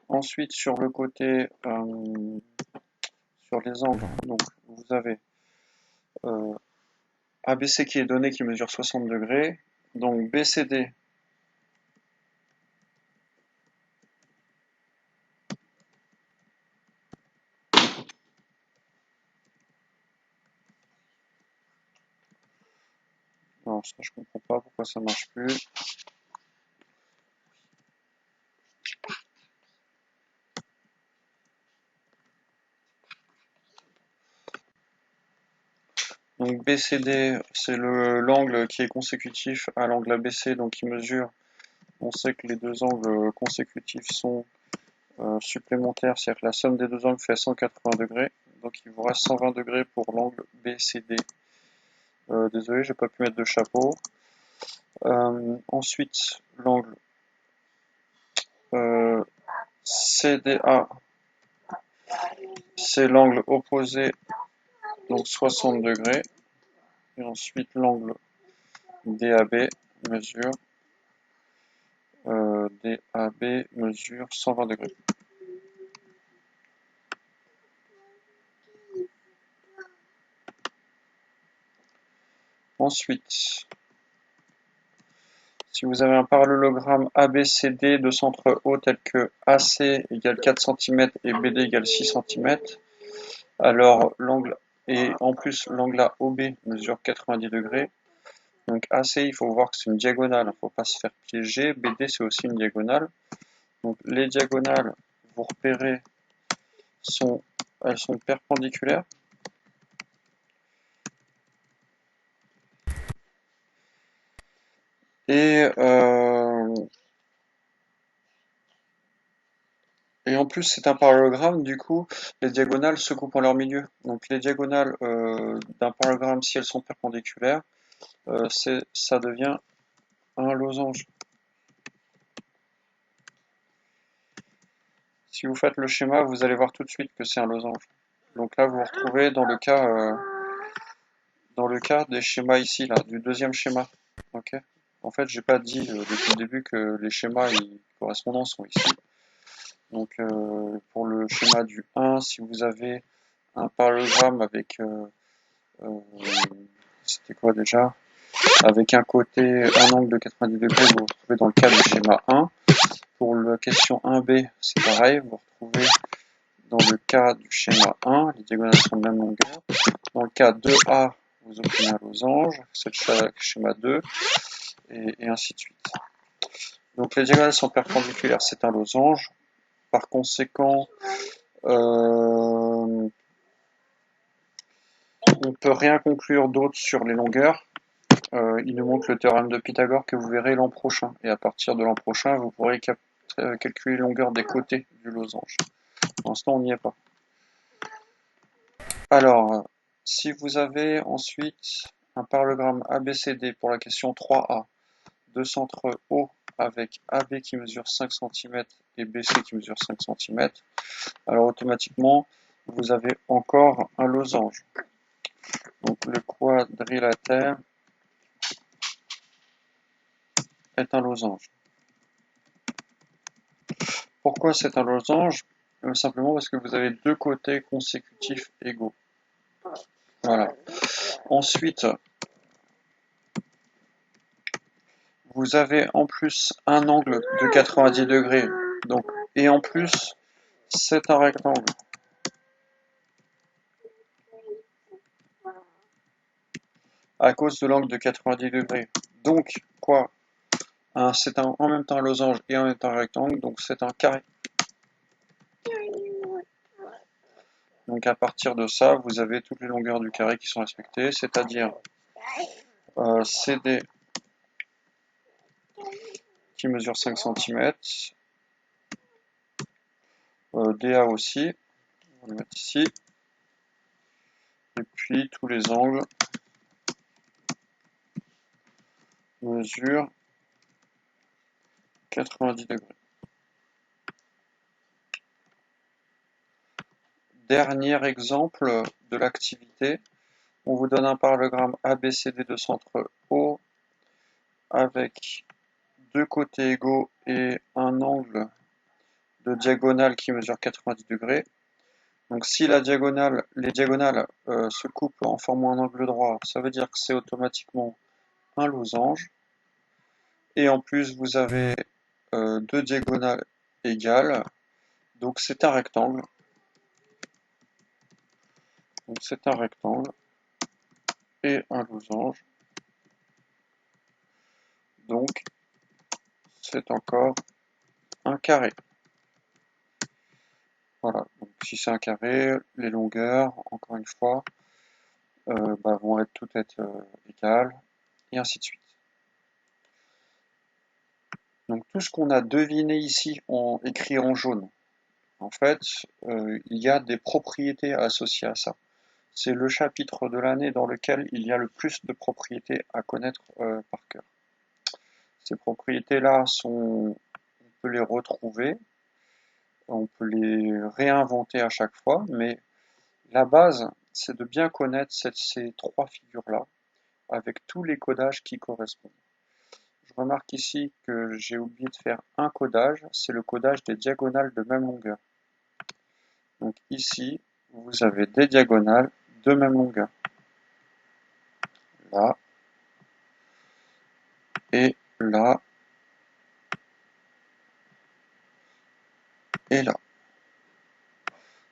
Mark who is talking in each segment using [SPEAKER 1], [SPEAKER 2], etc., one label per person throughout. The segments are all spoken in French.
[SPEAKER 1] Ensuite, sur le côté, sur les angles, donc vous avez ABC qui est donné, qui mesure 60 degrés. Donc BCD, non, ça je comprends pas pourquoi ça marche plus. Donc BCD, c'est l'angle qui est consécutif à l'angle ABC, donc qui mesure. On sait que les deux angles consécutifs sont supplémentaires, c'est-à-dire que la somme des deux angles fait 180 degrés. Donc il vous reste 120 degrés pour l'angle BCD. Désolé, j'ai pas pu mettre de chapeau. Ensuite, l'angle CDA, c'est l'angle opposé, donc 60 degrés. Et ensuite, l'angle DAB mesure 120 degrés. Ensuite, si vous avez un parallélogramme ABCD de centre O tel que AC égale 4 cm et BD égale 6 cm, alors l'angle, et en plus l'angle AOB mesure 90 degrés. Donc AC, il faut voir que c'est une diagonale, il ne faut pas se faire piéger. BD, c'est aussi une diagonale. Donc les diagonales, vous repérez, elles sont perpendiculaires. Et en plus, c'est un parallélogramme, du coup, les diagonales se coupent en leur milieu. Donc les diagonales d'un parallélogramme, si elles sont perpendiculaires, ça devient un losange. Si vous faites le schéma, vous allez voir tout de suite que c'est un losange. Donc là, vous vous retrouvez dans le cas des schémas ici, là, du deuxième schéma. Ok. En fait, j'ai pas dit depuis le début que les schémas correspondants sont ici. Donc pour le schéma du 1, si vous avez un parallélogramme avec c'était quoi déjà? Avec un côté, un angle de 90 degrés, vous vous retrouvez dans le cas du schéma 1. Pour la question 1b, c'est pareil, vous vous retrouvez dans le cas du schéma 1, les diagonales sont de même longueur. Dans le cas 2a, vous obtenez un losange, c'est le schéma 2, et ainsi de suite. Donc les diagonales sont perpendiculaires, c'est un losange. Par conséquent, on ne peut rien conclure d'autre sur les longueurs. Il nous manque le théorème de Pythagore que vous verrez l'an prochain. Et à partir de l'an prochain, vous pourrez calculer les longueurs des côtés du losange. Pour l'instant, on n'y est pas. Alors, si vous avez ensuite un parallélogramme ABCD pour la question 3A, de centre O avec AB qui mesure 5 cm et BC qui mesure 5 cm, alors automatiquement, vous avez encore un losange. Donc le quadrilatère est un losange. Pourquoi c'est un losange? Simplement parce que vous avez deux côtés consécutifs égaux. Voilà. Ensuite, vous avez en plus un angle de 90 degrés. Donc, et en plus, c'est un rectangle. À cause de l'angle de 90 degrés. Donc, quoi? C'est en même temps un losange et en même temps un rectangle, donc c'est un carré. Donc à partir de ça, vous avez toutes les longueurs du carré qui sont respectées, c'est-à-dire CD qui mesure 5 cm, DA aussi, on va le mettre ici, et puis tous les angles mesurent 90 degrés. Dernier exemple de l'activité, on vous donne un parallélogramme ABCD de centre O avec deux côtés égaux et un angle de diagonale qui mesure 90 degrés. Donc si les diagonales se coupent en formant un angle droit, ça veut dire que c'est automatiquement un losange. Et en plus, vous avez deux diagonales égales, donc c'est un rectangle. Donc c'est un rectangle et un losange. Donc c'est encore un carré. Voilà, donc si c'est un carré, les longueurs, encore une fois, vont toutes être égales, et ainsi de suite. Donc tout ce qu'on a deviné ici, écrit en jaune, en fait, il y a des propriétés associées à ça. C'est le chapitre de l'année dans lequel il y a le plus de propriétés à connaître par cœur. Ces propriétés-là on peut les retrouver, on peut les réinventer à chaque fois, mais la base, c'est de bien connaître ces trois figures-là, avec tous les codages qui correspondent. Je remarque ici que j'ai oublié de faire un codage, c'est le codage des diagonales de même longueur. Donc ici, vous avez des diagonales de même longueur. Là, et là, et là.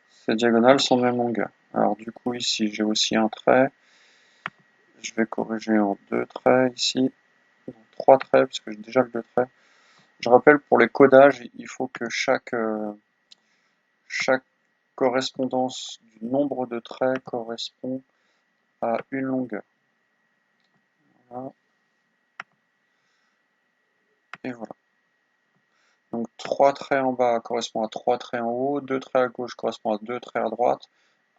[SPEAKER 1] Ces diagonales sont de même longueur. Alors du coup ici j'ai aussi un trait. Je vais corriger en deux traits ici. Trois traits parce que j'ai déjà le deux traits. Je rappelle pour les codages, il faut que chaque correspondance du nombre de traits correspond à une longueur. Voilà. Et voilà. Donc 3 traits en bas correspond à 3 traits en haut, 2 traits à gauche correspond à 2 traits à droite,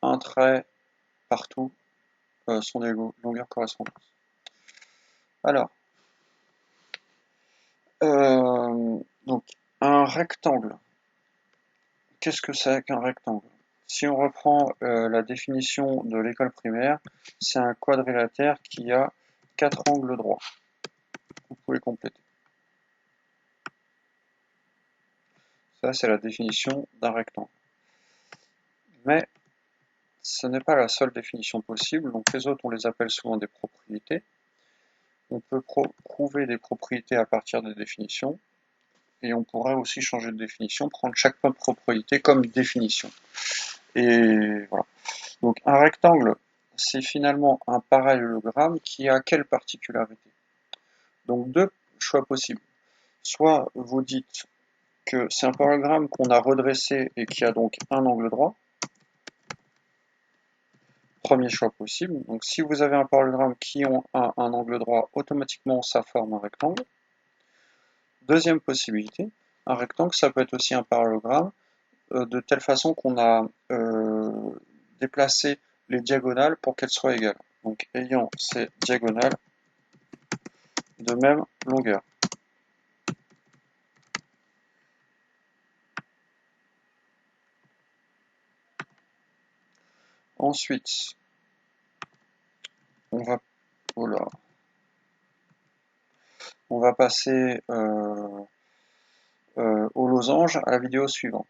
[SPEAKER 1] un trait partout sont des longueurs correspondantes. Alors, donc un rectangle. Qu'est-ce que c'est qu'un rectangle? Si on reprend la définition de l'école primaire, c'est un quadrilatère qui a 4 angles droits. Vous pouvez compléter. Ça, c'est la définition d'un rectangle. Mais ce n'est pas la seule définition possible, donc les autres, on les appelle souvent des propriétés. On peut prouver des propriétés à partir des définitions, et on pourrait aussi changer de définition, prendre chaque propriété comme définition. Et voilà. Donc un rectangle, c'est finalement un parallélogramme qui a quelle particularité? Donc deux choix possibles. Soit vous dites que c'est un parallélogramme qu'on a redressé et qui a donc un angle droit. Premier choix possible. Donc si vous avez un parallélogramme qui a un angle droit, automatiquement ça forme un rectangle. Deuxième possibilité, un rectangle ça peut être aussi un parallélogramme de telle façon qu'on a déplacé les diagonales pour qu'elles soient égales. Donc ayant ces diagonales de même longueur. Ensuite, on va passer au losange à la vidéo suivante.